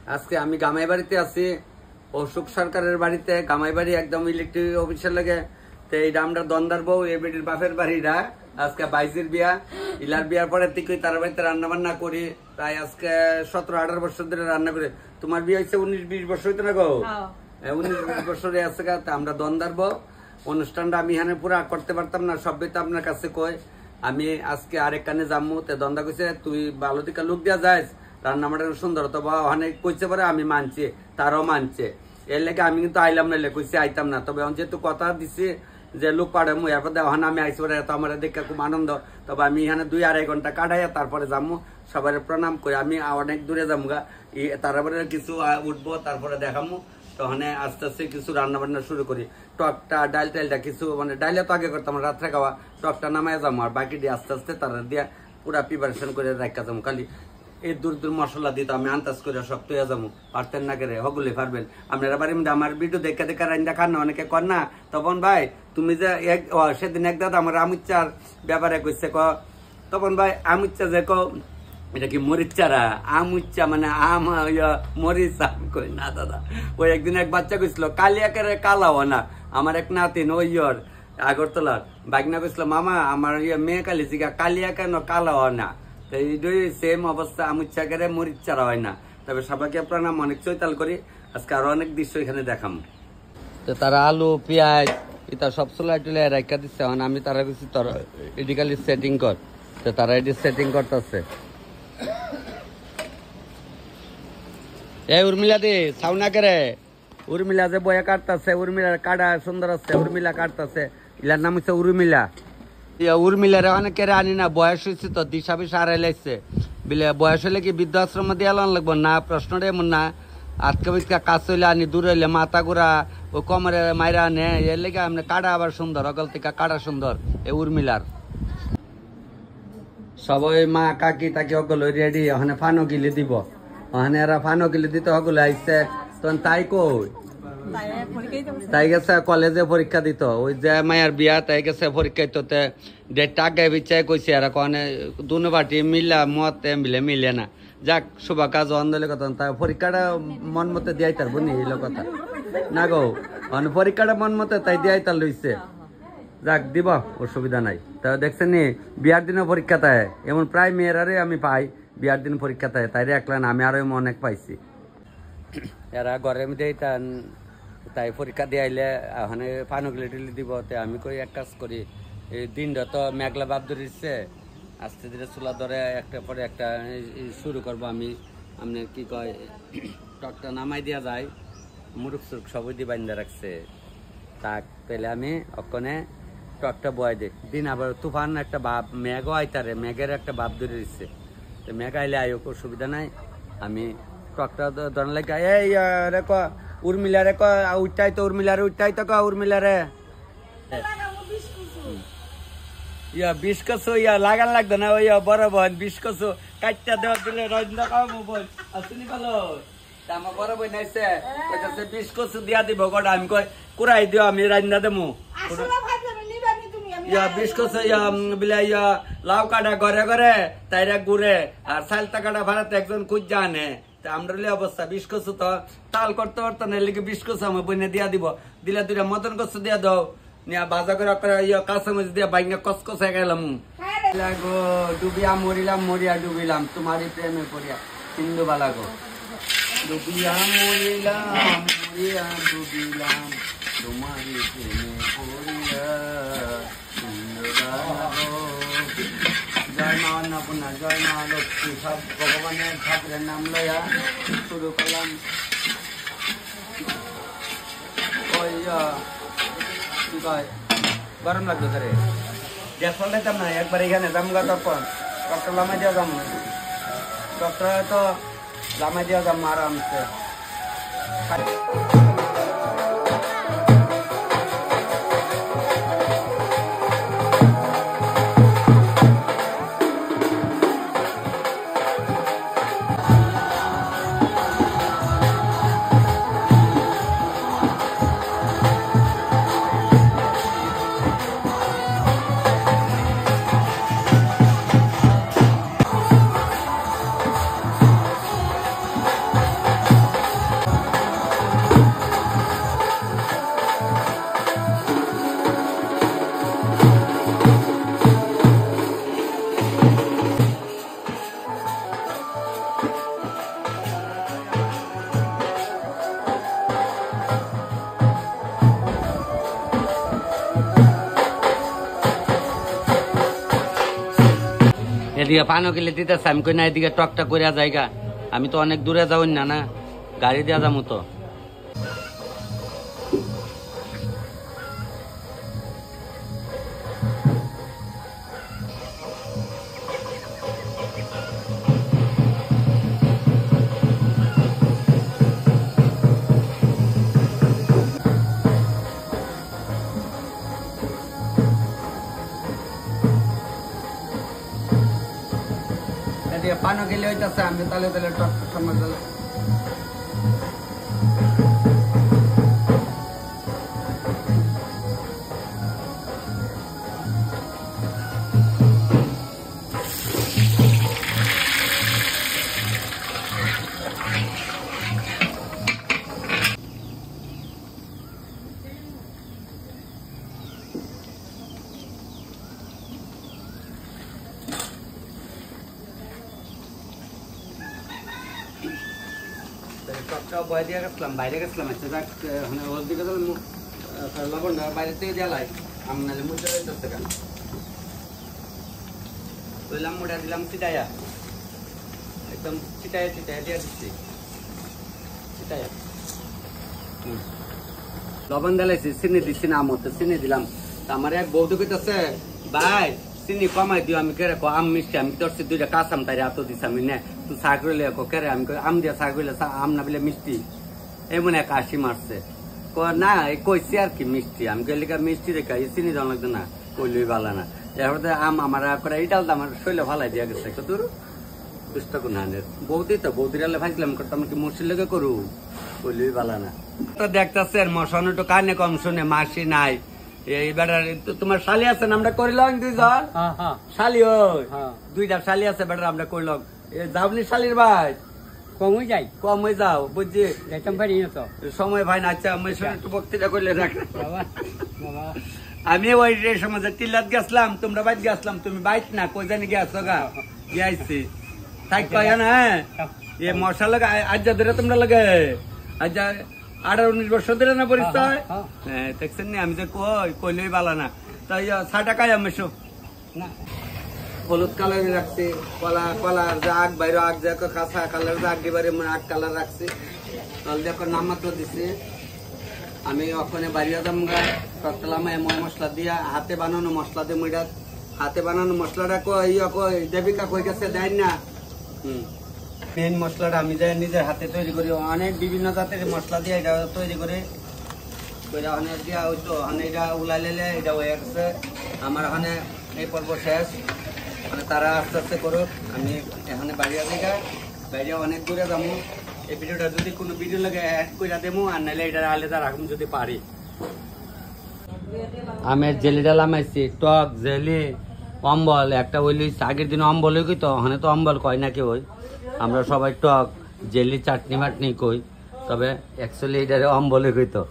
আজকে আমি গামাই বাড়িতে আছি, অশোক সরকারের বাড়িতে। গামাই বাড়ি একদম ইলেকট্রিক অফিসের লাগে। তো এই আমরা দন্দার বউ, এই বেটির বাপের বাড়িরা। আজকে বাইজের বিয়া, ইলার বিয়ার পরে থেকে তার বাড়িতে রান্না বান্না করি। প্রায় আজকে 17-18 বছর ধরে রান্না করি। তোমার বিয়ে হয়েছে 19-20 বছর হইতো না গো? 19-20 বছরে আছে। আমরা দন্দার বউ। অনুষ্ঠানটা আমি এখানে পুরা করতে পারতাম না, সবই তো আপনার কাছে কই। আমি আজকে আরেক কানে যাবো। তে দন্দা কইছে তুই ভালো দিকে লোক দিয়া যাস, রান্না বান্না সুন্দর তো অনেক কইছে পরে আমি মানছি, তারও মানছে। এর লেগে আমি কিন্তু আইলাম না, কইছি আইতাম না। তবে যেহেতু কথা দিছি যে লোক পাঠামু, এরপর ওখানে আমি আইসি পরে আমার দেখে খুব আনন্দ। তবে আমি এখানে 2-2.5 ঘন্টা কাটাইয়া তারপরে যাবো। সবাই প্রণাম করে আমি অনেক দূরে যাবো গা। তারপরে কিছু উঠবো, তারপরে দেখামু। তখন আস্তে আস্তে কিছু রান্না বান্না শুরু করি। টকটা ডাল টাইলটা কিছু মানে ডাইলে তো আগে করতাম রাত্রে খাওয়া, টকটা নামাই যাবো। আর বাকি দিয়ে আস্তে আস্তে তারা দিয়ে পুরা প্রিপারেশন করে রাখা যাবো। খালি এই দূর দূর মশলা দিত আমি আন্দাজ করে শক্ত হয়ে যাবো। পারতেন না করে হগুলি পারবেন আপনারা বাড়ির মধ্যে। আমার ভিডিও দেখে দেখে রান্না খান না অনেকে কর না। তখন ভাই তুমি যে সেদিন এক দাদা আমার আমুচ্চার ব্যাপারে কইছে তখন ভাই আমুচ্চা যে এটা কি মরিচ চারা? আমুচ্চা মানে আম মরিচ আম কই না দাদা। ওই একদিন এক বাচ্চা কইছিল কালিয়াকারে কালাও না। আমার এক নাতিন ওই আগরতলার বাগনা কইছিল মামা আমার মেয়ে কালি জিগা কালিয়া কেন কালাও না। তো এই সেম অবস্থা, আমুচ্চা করে মরিচ চারা হয় না। তবে সবাইকে প্রণাম, অনেক চৈতাল করি। আজকে আরো অনেক দৃশ্য এখানে দেখাম। তো তারা আলু পেঁয়াজ এটা সব চুলাই টুলাই রাখা দিচ্ছে। আমি তারা কিছু তোর এটি খালি সেটিং কর। তো তারা এটি সেটিং করতেছে। এই উর্মিলা দি সাউনা করে উর্মিলা যে বয়া কাটতেছে, উর্মিলার কাটা সুন্দর আছে। উর্মিলা কাটতেছে, ইলার নাম হচ্ছে উর্মিলা। উর্মিলারে অনেকের আনি না, বয়স হয়েছে তো দিশা বিশা হারাই লাগছে। বিলে বয়স হলে কি বৃদ্ধাশ্রম দিয়ে আলান লাগবো না? প্রশ্নটা এমন না। আজকে বিজকা কাজ হইলে আনি, দূর হইলে মাথা ঘুরা ও কমরে মাইরা আনে। এর লেগে আপনি কাটা আবার সুন্দর, অগল থেকে কাটা সুন্দর। এই উর্মিলার সবাই মা কাকি তাকে অগল রেডি। ওখানে ফানো গিলে দিব, ওখানে এরা ফানো গিলে দিতে হগুলো আইসে। তখন তাই কই তাই গেছে কলেজে পরীক্ষা দিত। ওই যে মায়ের বিয়া তাই গেছে পরীক্ষা দিতে। ডেটটা আগে বিচাই কইছে এরা কনে দুনো বাটি মিলা মত মিলে না। যাক শুভ কাজ অন্ধলে কথা। তাই পরীক্ষাটা মন মতে দিয়াই তার বুনি এলো কথা না গো। পরীক্ষাটা মন মতে তাই দিয়াই তার লইছে। যাক দিব, অসুবিধা নাই। তা দেখছেন নি বিয়ার দিনও পরীক্ষা তাই এমন প্রায় মেয়েরারে আমি পাই বিয়ার দিন পরীক্ষা তাই। তাইরে একলা না, আমি আরো অনেক পাইছি। এরা ঘরের মধ্যে তাই পরীক্ষা দিয়ে আইলে ওখানে পানুগুলি টিলি দিব। আমি কই এক কাজ করি, এই দিনটা তো মেঘলা ভাব ধরেছে, আস্তে ধীরে চুলা ধরে একটা পরে একটা শুরু করবো আমি। আপনার কি কয় টকটা নামাই দেওয়া যায়, মুরুখ সুরুখ সবই দিয়ে বান্ধা রাখছে। তাক পেলে আমি ওখানে টকটা বয় দিই। দিন আবার তুফান একটা ভাব, মেঘও আইতারে, মেঘের একটা ভাব ধরে দিচ্ছে। তো মেঘ আইলে আয়োক অসুবিধা নাই। আমি টকটা ধরন লাগে এই রে উর্মিলা রে উঠটাই তো, উর্মিলারে উঠটাই তো উর্মিলারে বিষ কচু লাগান লাগতো না। ওই বড় বোন বিষ কচু কাটটা দেওয়া দিলে রঞ্জা খাওয়াবো বোন আসুনি ভালো। আমার বড় বোন আইসে বিষ কচু দিয়া দিব গোটা। আমি কই কুড়াই দিও, আমি রান্না দেবো। বিষ কচু বিলে লাউ কাটা ঘরে ঘরে তাইরা ঘুরে। আর সালতা কাটা ভাড়াতে একজন খুঁজা আনে। আমরা অবস্থা বিষ কচু তো তাল করতে পারতো না, লিখে বিষ কচু আমার বইনে দিয়া দিব। দিলে 2টা মদন কচু দিয়া দাও নিয়া বাজা করে কাঁচামচ দিয়া বাইঙ্গা কসকসে গেলাম। ডুবিয়া মরিলাম, মরিয়া ডুবিলাম তোমারই প্রেমে পড়িয়া সিন্ধু বালা গো। ডুবিয়া মরিলাম, মরিয়া ডুবিলাম তোমারই প্রেমে পড়িয়া সিন্ধু বালা গো। জয় মা অন্নপূর্ণা, জয় মা লক্ষ্মী, সব ভগবানের ঠাকুরের নাম লয়া শুরু করলাম। ওই কি কয় গরম লাগতো ধরে গ্যাস পাল্টাইতাম না একবার এখানে জামগা। তখন ডক্টর লামাই দেওয়া যাম, ডক্টর তো লামাই দেওয়া যাম আরামসে। এদিকে পানো গেলে দিতেছে, আমি কই না এদিকে টকটা করে জায়গা, আমি তো অনেক দূরে যাও না, না গাড়ি দেওয়া যাবো তো। পানো গেলে হইতেছে, আমি তাহলে তাহলে টক সময় বয় দিয়ে গেছিলাম, বাইরে গেছিলাম, ওদিকে লবণ বাইরে থেকে জ্বালাই আমি নাহলে মুছে যাইতেছে কেন বললাম, মোটা দিলাম চিটাইয়া, একদম চিটাইয়া চিটাইয়া দিয়ে দিচ্ছি, চিটাইয়া লবণ জ্বালাইছি, চিনি দিচ্ছি না, মতো চিনি দিলাম। আমার এক বৌদি কইতেছে, ভাই চিনি কমাই দিও, আমি কেরে আম মিষ্টি, আমি ধরছি দুইটা কাঁচাম তাই এত দিছি, আমি নে তুই চা করলে কেরে, আমি আম দিয়া চা করলে আম না বলে মিষ্টি, এমন এক হাসি মারছে, না কইছি আর কি মিষ্টি, আমি কইলে মিষ্টি রেখা চিনি দেওয়া লাগতো না, কইলই ভালো না, এরপরে আম আমার করে এইটাল আমার শৈলে ভালাই দিয়া গেছে, তোর বুঝতে কোনের বৌদি তো বৌদির আলে ভাইছিলাম করতাম কি মুর্শির লেগে করু, কইলই ভালো না। তো দেখতেছে মশানো তো কানে কম শুনে, মাসি নাই, এইবার তোমার শালি আছে না, আমরা করিলাম দুইজন শালি, ওই দুইটা শালি আছে বেটার, আমরা করিলাম যাবনি শালির ভাই, কম হয়ে যাই, কম হয়ে যাও বুঝছি, সময় ভাই না। আচ্ছা আমি একটু বক্তৃতা করলে রাখ, আমি ওই সমাজে টিলাত গেছিলাম, তোমরা বাইট গেছিলাম, তুমি বাইট না কই জানি গেছো গা, গিয়েছি তাই কয় না, এ মশা লাগে আজ ধরে তোমরা লাগে, আজ 18-19 বছর ধরে না পরিচয়, হ্যাঁ দেখছেন নি, আমি যে কইলেই বালা না, তাই 6 টাকায় আমি হলুদ কালার রাখছি, কলা কলার যে আগ বাইরে আগ দেখো, কাঁচা কালার যে আগ দিবারে আগ কালার রাখছি, তাহলে দেখো নাম মাত্র দিছি। আমি ওখানে বাড়িয়ে দাম গা টকটালাম ময় মশলা দিয়া, হাতে বানানো মশলা দিয়ে মুইটা, হাতে বানানো মশলাটা কই দেবিকা কই গেছে দেয় না, মেন মশলাটা আমি যাই নিজের হাতে তৈরি করি, অনেক বিভিন্ন জাতের মশলা দিয়ে এটা তৈরি করে অনেক দিয়া হইতো, এটা উলাই লেলে এটা হয়ে গেছে আমার, ওখানে এই পর্ব শেষ, মানে তারা আস্তে আস্তে করুক, আমি এখানে বাড়িয়া দিকে বাইরে অনেক দূরে যাবো, এই ভিডিওটা যদি কোনো ভিডিও লাগে অ্যাড করে দেবো, আর নাহলে এটা আলাদা রাখুন যদি পারি। আমের জেলিটা লামাইছি, টক জেলি অম্বল একটা হইলি, আগের দিন অম্বল হই তো, ওখানে তো অম্বল কয় না কেউ, আমরা সবাই টক জেলি চাটনি মাটনি কই, তবে অ্যাকচুয়ালি এটারে অম্বলে কইতো,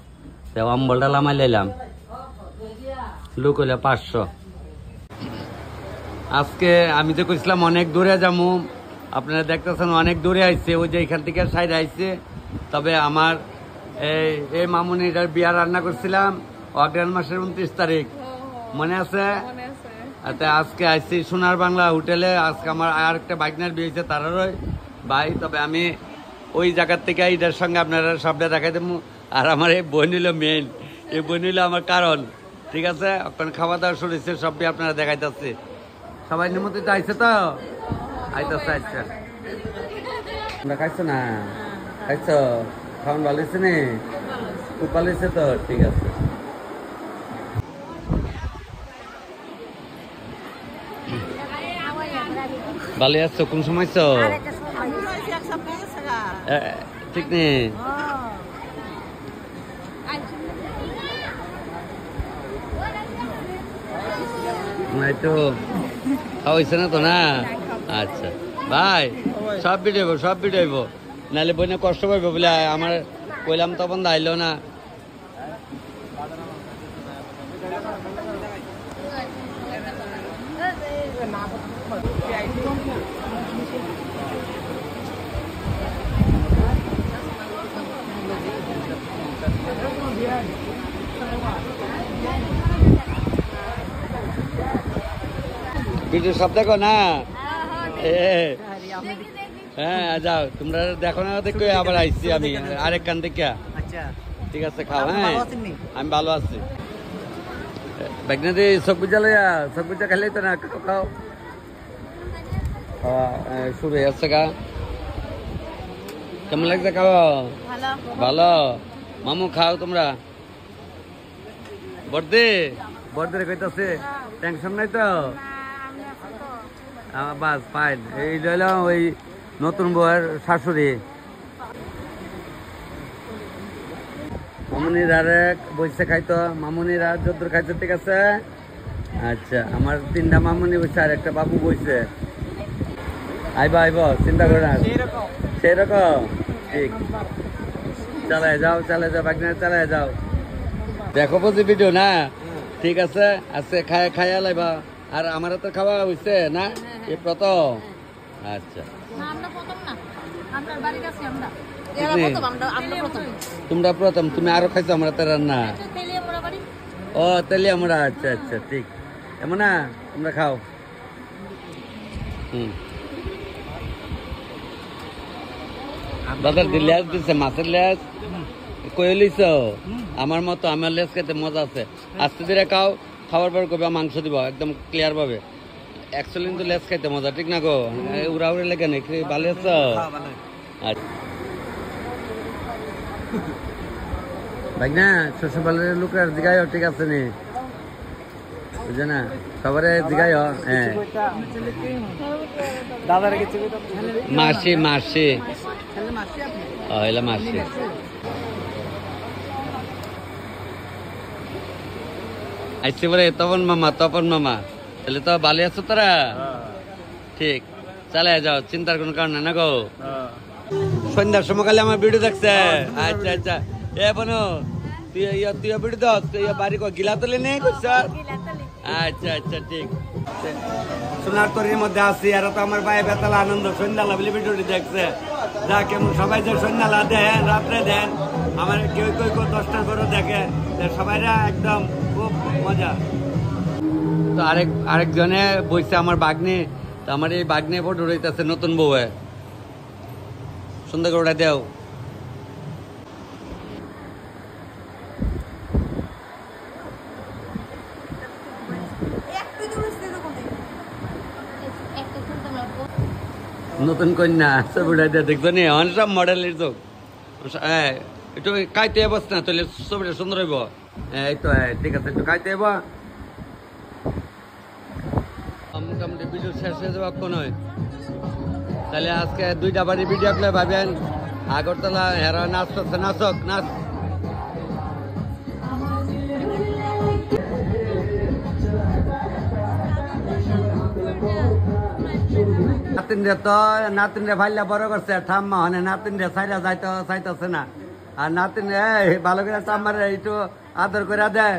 অম্বলটা লামাই লাইলাম, লুক হইলে 500। আজকে আমি যে কইছিলাম অনেক দূরে যাবো, আপনারা দেখতেছেন অনেক দূরে আইছে, ওই যে এখান থেকে সাইড আইছে, তবে আমার এই মামুনিটার বিয়া রান্না করছিলাম অগ্রহায়ণ মাসের 29 তারিখ, মনে আছে? আজকে আইছি সোনার বাংলা হোটেলে, আজকে আমার আর একটা বাইকনার বিয়ে হয়েছে তারারই ভাই, তবে আমি ওই জায়গার থেকে এটার সঙ্গে আপনারা সবটা দেখাই দেবো, আর আমার এই বোন হইল মেন, এই বোন হইল আমার কারণ, ঠিক আছে? ওখানে খাওয়া দাওয়া শুরু হয়েছে, সবই আপনারা দেখাইতেছে, সবাই নিমন্ত্রিত আইছে তো, আইতেছে আচ্ছা, তোমরা খাইছো না? খাইছো? খাওয়ান ভালো হয়েছে নি? খুব ভালো হয়েছে তো, ঠিক আছে। ভালো আছো? কোন সময় ঠিক নেই, তো খাওয়াইছে না তো না? আচ্ছা ভাই, সব ভিডিও সব ভিডিও, নাহলে বইনে কষ্ট পাইব বলে আমার কইলাম, তখন আইলো না। ভিডিও সব দেখো না? হ্যাঁ যাও, তোমরা দেখো না, দেখো আবার আইসি আমি আরেক কান থেকে। ঠিক আছে, খাও। হ্যাঁ আমি ভালো আছি। বেগনাদি সবুজা লইয়া, সবুজা খাইলে তো না, খাও খাও। শুরু হয়ে যাচ্ছে গা। কেমন লাগছে? খাও ভালো। মামু খাও তোমরা। বর্দে বর্দের কইতাছে টেনশন নাই তো? বাস ফাইন। এই লইলাম ওই নতুন বউয়ের শাশুড়ি মামুনির আরেক বসে খাইতো। মামুনির আর যদ্দুর খাইছে। ঠিক আছে, আচ্ছা। আমার 3টা মামুনি বসে আর একটা বাবু বসে। আইব আইব, চিন্তা করে না। সেরকম ঠিক। চালায় যাও, চালায় যাও বাগনা, চালায় যাও। দেখো বুঝি ভিডিও না? ঠিক আছে, আজকে খাইয়া লাইবা। আর আমার তো খাওয়া হয়েছে না, এই প্রথম। আচ্ছা, তোমরা প্রথম, তুমি আরো খাইছো আমরা তো রান্না। ও তেলি আমরা। আচ্ছা আচ্ছা ঠিক। এমন না, তোমরা খাও। দাদার লেজ দিচ্ছে, মাছের লেজ কয়ে লিছ। আমার মতো আমার লেজ খেতে মজা আছে। আস্তে ধীরে খাও, খাওয়ার পর কবে মাংস দিব একদম ক্লিয়ার ভাবে। অ্যাকচুয়ালি কিন্তু লেজ খাইতে মজা, ঠিক না গো? উড়া উড়ে লেগে নেই, ভালো আছো? ভাই না, শ্বশুরবাড়ির লোকের জিগাই। ঠিক আছে নি, বুঝে না? সবারে জিগাই। হ্যাঁ মাসি মাসি মাসি। আইসি বলে তপন মামা, তপন মামা। তাহলে তো ভালো আছো তোরা? ঠিক, চালাই যাও, চিন্তার কোনো কারণ না গো। সন্ধ্যার সময়কালে আমার ভিডিও দেখছে। আচ্ছা আচ্ছা। এ বোনো, তুই ভিডিও দাও। তুই বাড়ি গিলা তুলে নেই করছ? আচ্ছা আচ্ছা ঠিক। সোনার তরির মধ্যে আছি। আর তো আমার ভাই বেতালা আনন্দ সন্ধ্যালা বলে ভিডিওটি দেখছে। যা কেমন সবাই যে সন্ধ্যালা দেন, রাত্রে দেন, আমার কেউ কেউ 10টা করে দেখে। সবাইরা একদম খুব মজা। তো আরেকজনে বইছে আমার বাগনি। তো আমার এই বাগনি ফটো রইতেছে নতুন বউয়ে। সুন্দর করে দেও। নতুন কন্যা ছবিটা দিয়ে দেখছো নি? সব মডেলের চোখ। হ্যাঁ একটু কাইতে বস না, তাহলে ছবিটা সুন্দর হইব। এই তো ঠিক আছে, একটু কাইতে হইব। মোটামুটি ভিডিও শেষ হয়ে যাওয়া কোন হয়। তাহলে আজকে 2টা বাড়ি ভিডিও করলে ভাবেন আগরতলা হেরা নাচ করছে, নাচক নাচ। নাতিন রে ভাইলা বড় করছে ঠাম্মা, মানে নাতিন রে সাইরা চাইতেছে না। আর নাতিন ভালো করে ঠাম্মার একটু আদর করে দেয়।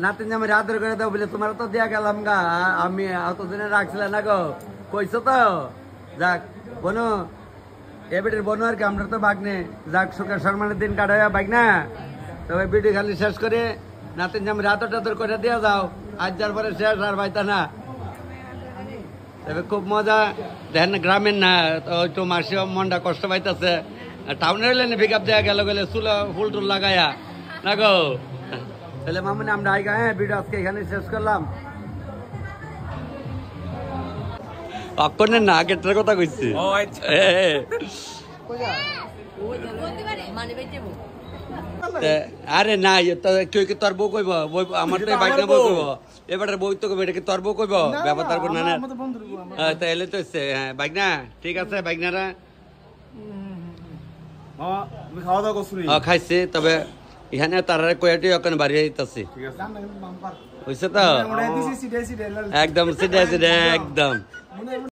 নাতিন আমার আদর করে দেবো বলে তোমার তো দিয়া গেলাম গা। আমি অতদিনে রাখছিল না গো, কইছো তো। যাক বনু, এবারের বনু আর কি, আমরা তো বাগনে। যাক সুখের সম্মানের দিন কাটাইয়া বাগ না। তবে ভিডিও খালি শেষ করে নাতিন আমার আদর টাদর করে দিয়ে যাও। আজ যার পরে শেষ আর পাইতা না। তবে খুব মজা। দেখেন গ্রামের না, একটু মাসি মনটা কষ্ট পাইতেছে। টাউনের হইলে পিক আপ দেওয়া গেল গেলে চুলা ফুল টুল লাগাইয়া না গো। তাহলে মামুনি আমরা আইগা। হ্যাঁ ভিডিও আজকে এখানে শেষ করলাম। অক্ষণের না, আগেরটার কথা কইছি। আরে না, কেউ কি তোর বউ কইব? আমার তো বাইক না বউ কইব। এবারে বই তো কইব, এটা কি তোর বউ কইব? ব্যাপার তার কোন না। তাহলে তো হ্যাঁ বাইক না। ঠিক আছে বাইকনারা খাইছে। তবে এখানে তারা কয়েকটি ওখানে বাড়ি যাইতেছি। হয়েছে তো একদম সিধে সিধে একদম।